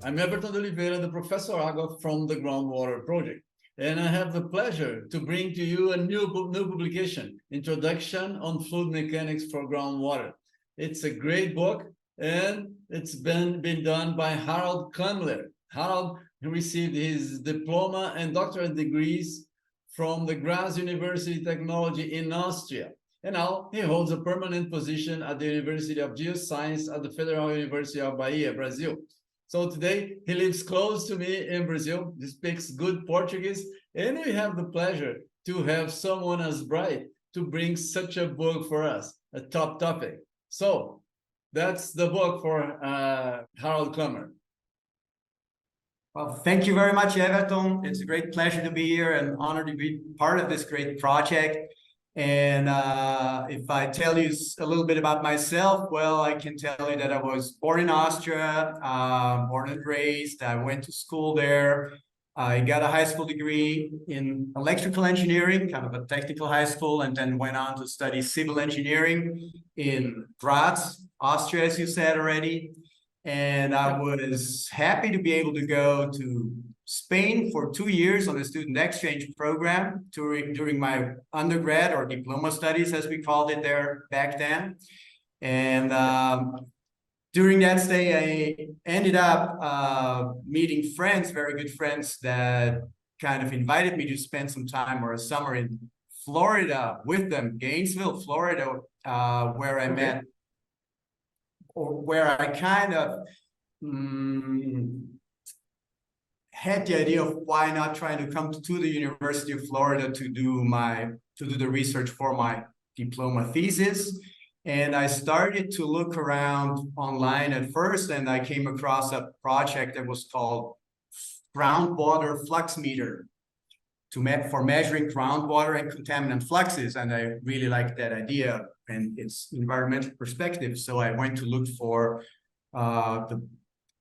I'm Everton de Oliveira, the Professor Água from the Groundwater project. And I have the pleasure to bring to you a new publication, Introduction on Fluid Mechanics for Groundwater. It's a great book, and it's been done by Harald Klammler. Harald received his diploma and doctorate degrees from the Graz University Technology in Austria. And now he holds a permanent position at the University of Geoscience at the Federal University of Bahia, Brazil. So today he lives close to me in Brazil. He speaks good Portuguese, and we have the pleasure to have someone as bright to bring such a book for us, a top topic. So that's the book for Harald Klammler. Well, thank you very much, Everton. It's a great pleasure to be here and honored to be part of this great project. And if I tell you a little bit about myself, well, I can tell you that I was born in Austria, born and raised. I went to school there. I got a high school degree in electrical engineering, kind of a technical high school, and then went on to study civil engineering in Graz, Austria, as you said already. And I was happy to be able to go to Spain for 2 years on a student exchange program during my undergrad or diploma studies, as we called it there back then. And during that stay, I ended up meeting friends, very good friends, that kind of invited me to spend some time or a summer in Florida with them, Gainesville, Florida, where I met, or where I kind of had the idea of why not trying to come to the University of Florida to do the research for my diploma thesis. And I started to look around online at first, and I came across a project that was called Groundwater Flux Meter for measuring groundwater and contaminant fluxes. And I really liked that idea and its environmental perspective. So I went to look for the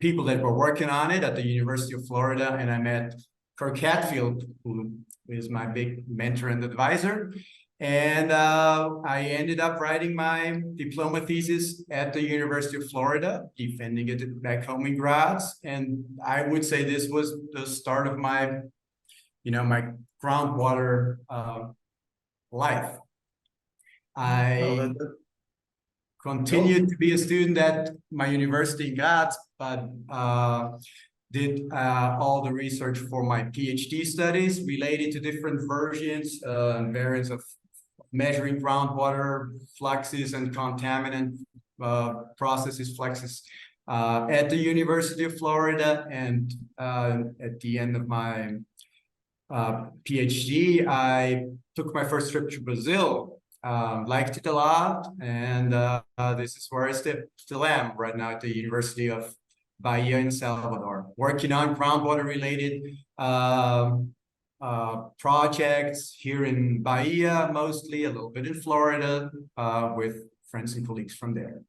people that were working on it at the University of Florida, and I met Kirk Hatfield, who is my big mentor and advisor. And I ended up writing my diploma thesis at the University of Florida, defending it back home in Graz. And I would say this was the start of my, my groundwater life. I continued to be a student at my university in Graz, but did all the research for my PhD studies related to different versions and variants of measuring groundwater fluxes and contaminant processes, fluxes at the University of Florida. And at the end of my PhD, I took my first trip to Brazil. Liked it a lot, and this is where I still am right now at the University of Bahia in Salvador, working on groundwater related projects here in Bahia, mostly, a little bit in Florida, with friends and colleagues from there.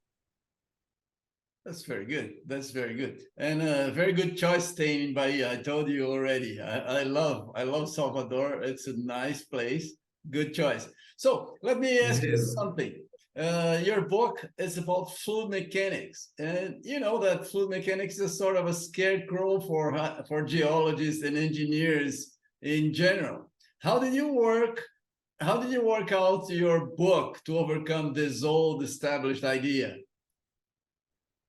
That's very good. That's very good. And a very good choice staying in Bahia. I told you already. I love Salvador. It's a nice place. Good choice. So let me ask you something. Your book is about fluid mechanics, and you know that fluid mechanics is sort of a scarecrow for geologists and engineers in general. How did you work out your book to overcome this old established idea?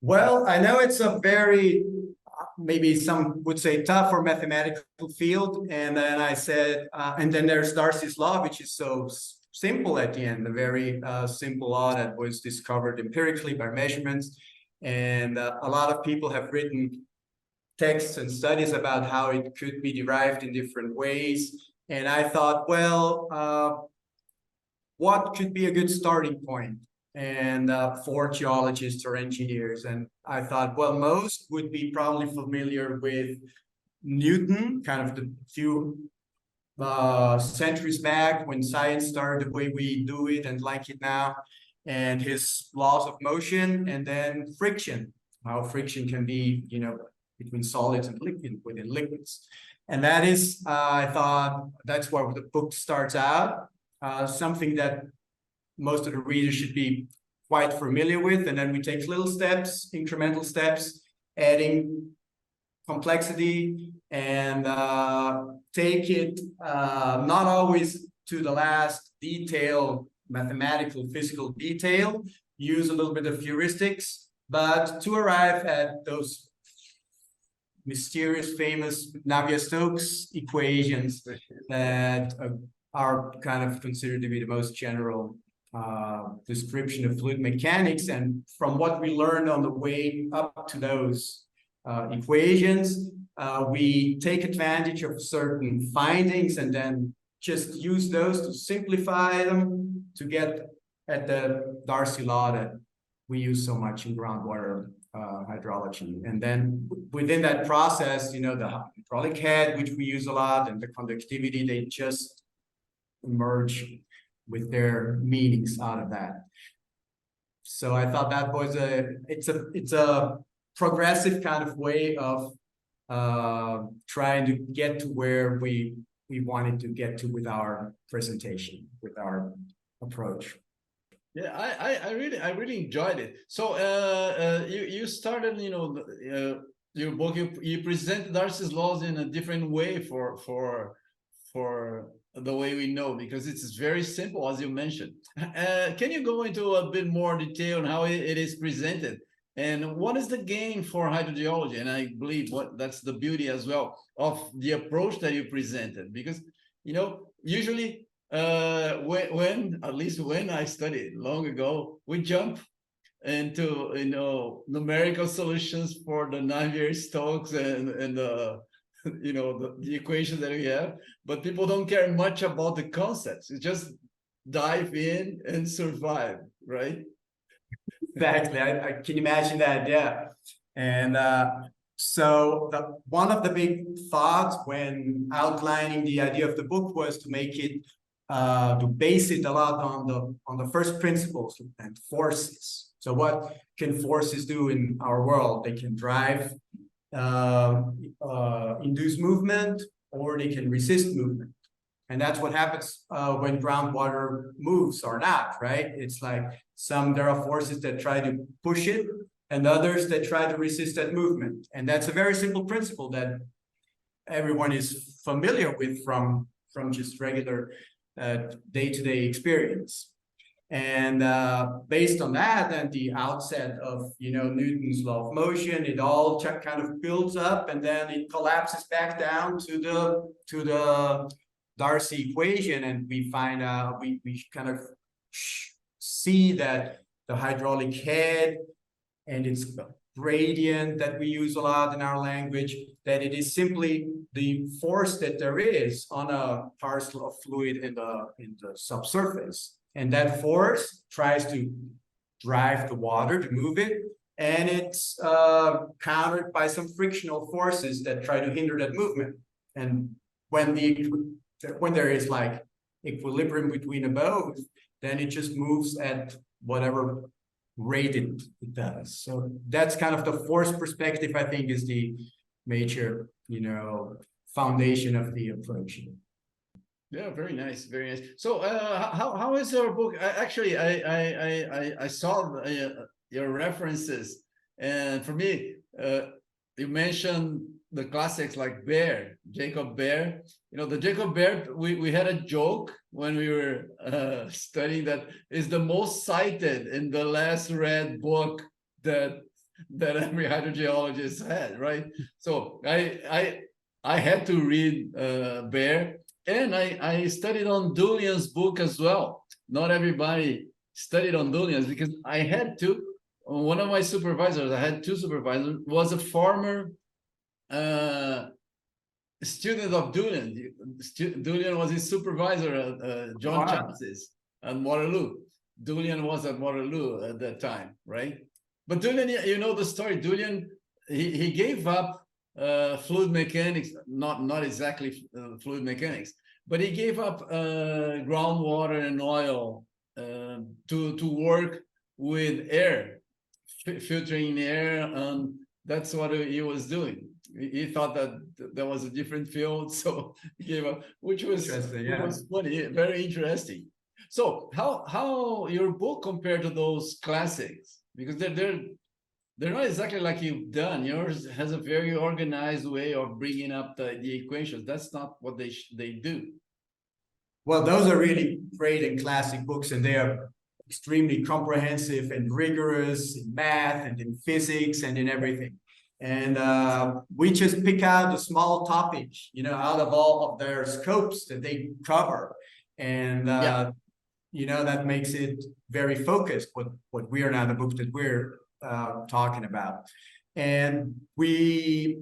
Well, I know it's a very, maybe some would say, tough or mathematical field. And then I said, and then there's Darcy's law, which is so simple at the end, a very simple law that was discovered empirically by measurements. And a lot of people have written texts and studies about how it could be derived in different ways. And I thought, well, what could be a good starting point? And for geologists or engineers. And I thought, well, most would be probably familiar with Newton, kind of the few centuries back when science started the way we do it and like it now, and his laws of motion, and then friction, how friction can be, between solids and within liquids. And that is, I thought, that's where the book starts out, something that most of the readers should be quite familiar with. And then we take little steps, incremental steps, adding complexity and take it not always to the last detail, mathematical, physical detail, use a little bit of heuristics, but to arrive at those mysterious, famous Navier-Stokes equations that are kind of considered to be the most general description of fluid mechanics. And from what we learned on the way up to those equations, we take advantage of certain findings and then just use those to simplify them to get at the Darcy law that we use so much in groundwater hydrology. And then within that process, you know, the hydraulic head, which we use a lot, and the conductivity, they just emerge with their meanings out of that. So I thought that was it's a progressive kind of way of trying to get to where we wanted to get to with our presentation, with our approach. Yeah, I really enjoyed it. So you started, you know, your book, you present Darcy's laws in a different way for the way we know, because it's very simple, as you mentioned. Can you go into a bit more detail on how it is presented? And what is the gain for hydrogeology? And I believe that's the beauty as well of the approach that you presented, because, you know, usually when at least when I studied long ago, we jump into, you know, numerical solutions for the Navier-Stokes and the, you know, the equations that we have, but people don't care much about the concepts. You just dive in and survive, right? Exactly. I can imagine that. Yeah. And so one of the big thoughts when outlining the idea of the book was to make it to base it a lot on the first principles and forces. So what can forces do in our world? They can drive, induce movement, or they can resist movement. And that's what happens when groundwater moves or not, right? It's like there are forces that try to push it and others that try to resist that movement. And that's a very simple principle that everyone is familiar with from just regular day-to-day experience. And based on that, and the outset of, you know, Newton's law of motion, it all kind of builds up and then it collapses back down to the Darcy equation, and we find out we kind of see that the hydraulic head and its gradient that we use a lot in our language, that it is simply the force that there is on a parcel of fluid in the subsurface, and that force tries to drive the water to move it, and it's countered by some frictional forces that try to hinder that movement. And when there is like equilibrium between both, then it just moves at whatever rate it does. So that's kind of the force perspective, I think, is the major, you know, foundation of the approach. Yeah, very nice, very nice. So how is your book? Actually, I saw your references, and for me, you mentioned the classics like Baer, Jacob Baer. You know, the Jacob Baer, we had a joke when we were studying that is the most cited in the last read book that every hydrogeologist had, right? So I had to read Baer, and I studied on Dullian's book as well. Not everybody studied on Dullian's because I had to. One of my supervisors, I had two supervisors, was a former student of Dullian. Dullian was his supervisor at John Chaps's at Waterloo. Dullian was at Waterloo at that time, right? But Dullian, you know the story. Dullian, he gave up fluid mechanics, not exactly fluid mechanics, but he gave up groundwater and oil to work with air, filtering air, and that's what he was doing. He thought that there was a different field, so he gave up, which was funny, very interesting. So how your book compared to those classics? Because they're They're not exactly like you've done. Yours has a very organized way of bringing up the equations. That's not what they do. Well, those are really great and classic books, and they are extremely comprehensive and rigorous in math and in physics and in everything. And we just pick out a small topic, out of all of their scopes that they cover. And, that makes it very focused, what we are now, the book that we're talking about. And we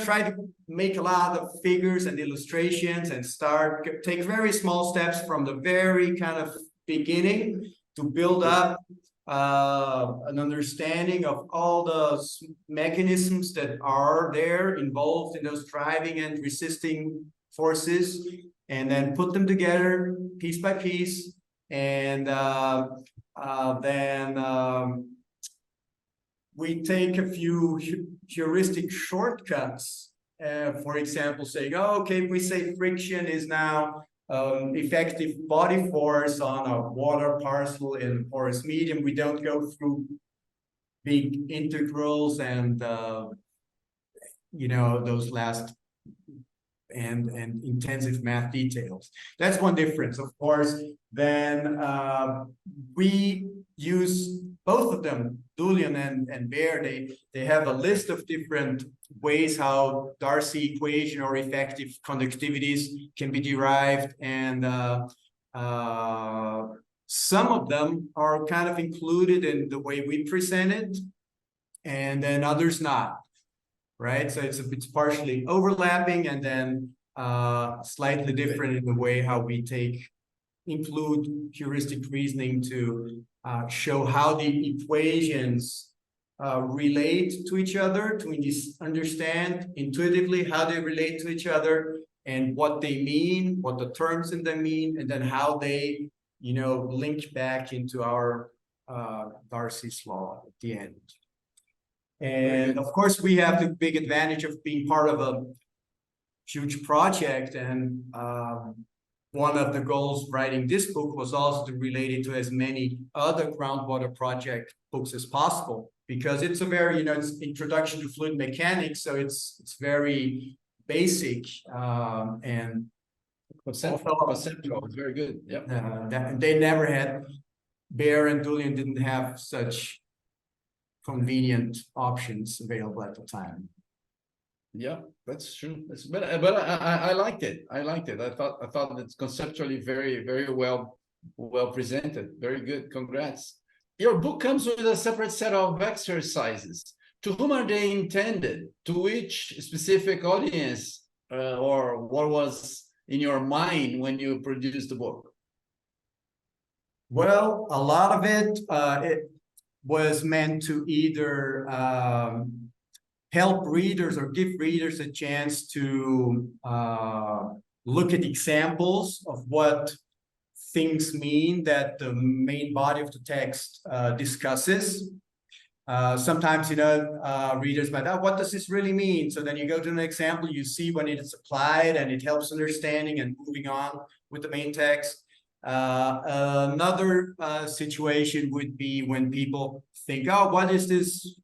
try to make a lot of figures and illustrations and take very small steps from the very kind of beginning to build up an understanding of all the mechanisms that are there involved in those driving and resisting forces, and then put them together piece by piece. And then we take a few heuristic shortcuts. For example, saying, oh, okay, we say friction is now effective body force on a water parcel in porous medium. We don't go through big integrals and those last and intensive math details. That's one difference, of course. Then we use both of them, Julian and Bear. They have a list of different ways how Darcy equation or effective conductivities can be derived, and some of them are kind of included in the way we present it, and then others not. Right, so it's partially overlapping, and then slightly different in the way how we include heuristic reasoning to show how the equations relate to each other, to understand intuitively how they relate to each other and what they mean, what the terms in them mean, and then how they, link back into our Darcy's law at the end. And of course, we have the big advantage of being part of a huge project. And one of the goals writing this book was also to relate it to as many other groundwater project books as possible, because it's a very, it's introduction to fluid mechanics. So it's very basic and conceptual. It's very good. Yep. They never had, Bear and Julian didn't have such convenient options available at the time. Yeah, that's true. But I liked it. I thought it's conceptually very, very well presented. Very good. Congrats. Your book comes with a separate set of exercises. To whom are they intended? To which specific audience, or what was in your mind when you produced the book? Well, a lot of it was meant to either help readers or give readers a chance to look at examples of what things mean that the main body of the text discusses. Sometimes, readers might, oh, what does this really mean? So then you go to an example, you see when it's applied, and it helps understanding and moving on with the main text. Another situation would be when people think, oh, what is this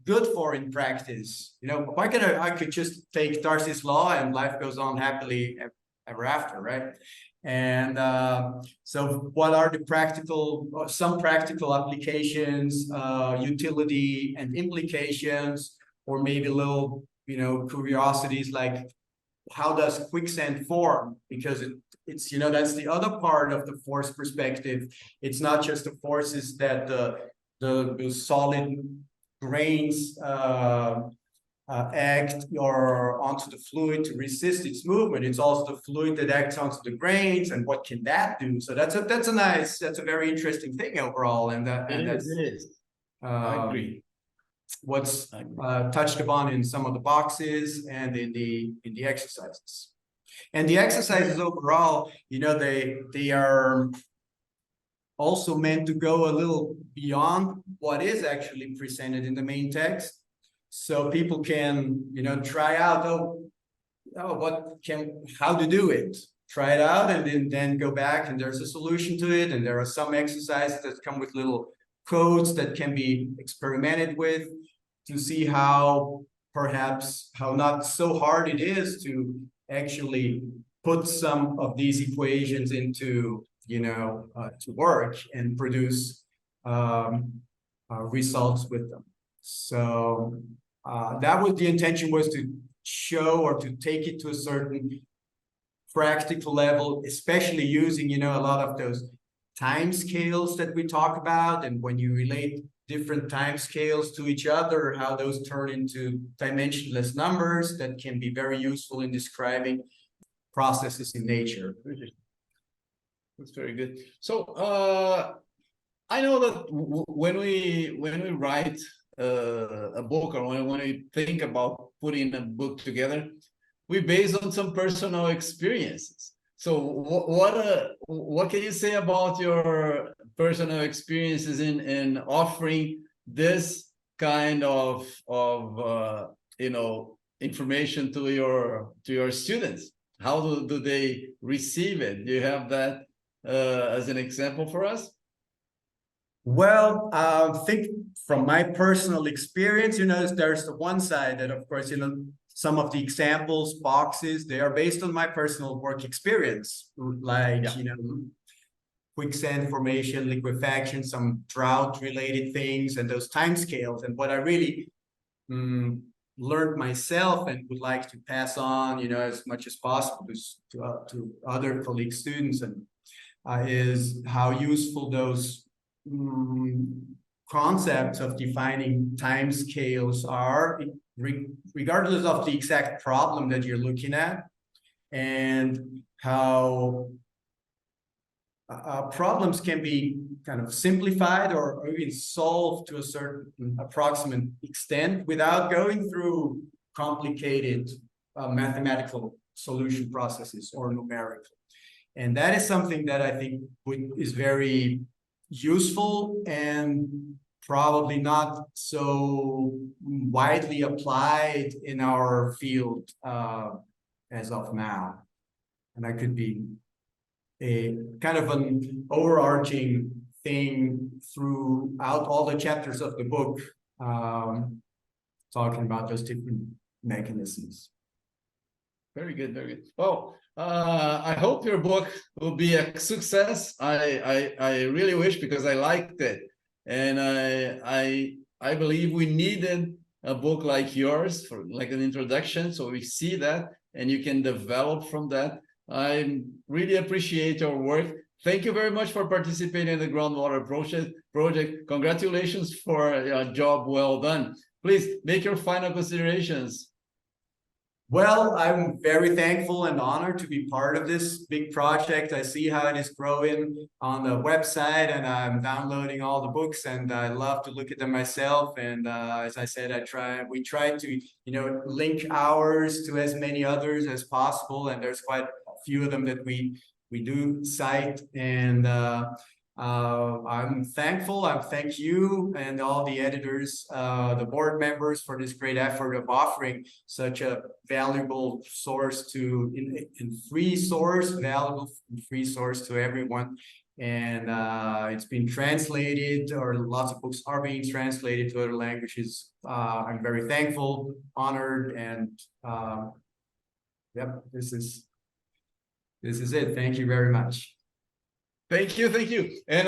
good for in practice? Why can't I could just take Darcy's law and life goes on happily ever after, right? And so what are some practical applications, utility and implications, or maybe little, curiosities like, how does quicksand form? Because it's that's the other part of the force perspective. It's not just the forces that the solid grains act or onto the fluid to resist its movement. It's also the fluid that acts onto the grains, and what can that do? So that's a very interesting thing overall. And it is. I agree. What's touched upon in some of the boxes and in the exercises. And the exercises overall, they are also meant to go a little beyond what is actually presented in the main text. So people can, try out, how to do it. Try it out, and then go back, and there's a solution to it. And there are some exercises that come with little codes that can be experimented with. to see how perhaps how not so hard it is to actually put some of these equations into, to work and produce results with them. So that was the intention, was to show or to take it to a certain practical level, especially using, a lot of those time scales that we talk about. And when you relate different time scales to each other, how those turn into dimensionless numbers that can be very useful in describing processes in nature. That's very good. So I know that when we write a book, or when we think about putting a book together, we base on some personal experiences. So what can you say about your personal experiences in offering this kind of information to your students? How do they receive it? Do you have that as an example for us? Well, I think from my personal experience, there's the one side that, of course, some of the examples, boxes, they are based on my personal work experience, like, quicksand formation, liquefaction, some drought-related things, and those time scales. And what I really learned myself and would like to pass on, as much as possible to other colleague students, and is how useful those concepts of defining time scales are, regardless of the exact problem that you're looking at, and how problems can be kind of simplified or even solved to a certain approximate extent without going through complicated mathematical solution processes or numerical. And that is something that I think is very useful and probably not so widely applied in our field as of now. And that could be a kind of an overarching thing throughout all the chapters of the book, talking about those different mechanisms. Very good, very good. Well, I hope your book will be a success. I really wish, because I liked it, and I believe we needed a book like yours for like an introduction, so we see that and you can develop from that. I really appreciate your work. Thank you very much for participating in the Groundwater project. Congratulations for a job well done. Please make your final considerations. Well, I'm very thankful and honored to be part of this big project. I see how it is growing on the website, and I'm downloading all the books, and I love to look at them myself. And as I said, we try to, link ours to as many others as possible. And there's quite a few of them that we do cite. And I'm thankful. I thank you and all the editors, the board members, for this great effort of offering such a valuable source valuable free source to everyone. And it's been translated, or lots of books are being translated to other languages. I'm very thankful, honored, and yep, this is it. Thank you very much. Thank you, and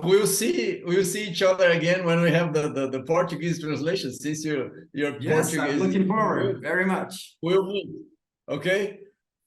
we'll see each other again when we have the Portuguese translation. Since your yes, Portuguese, I'm looking forward very much. We'll meet. Okay,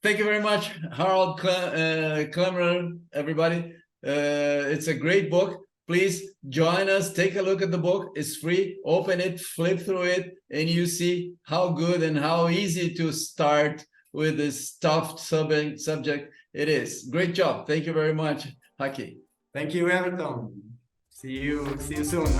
thank you very much, Harald Klammler, everybody. It's a great book. Please join us. Take a look at the book. It's free. Open it, flip through it, and you see how good and how easy to start with this tough subject it is. Great job. Thank you very much, Haki. Thank you, Everton. See you soon.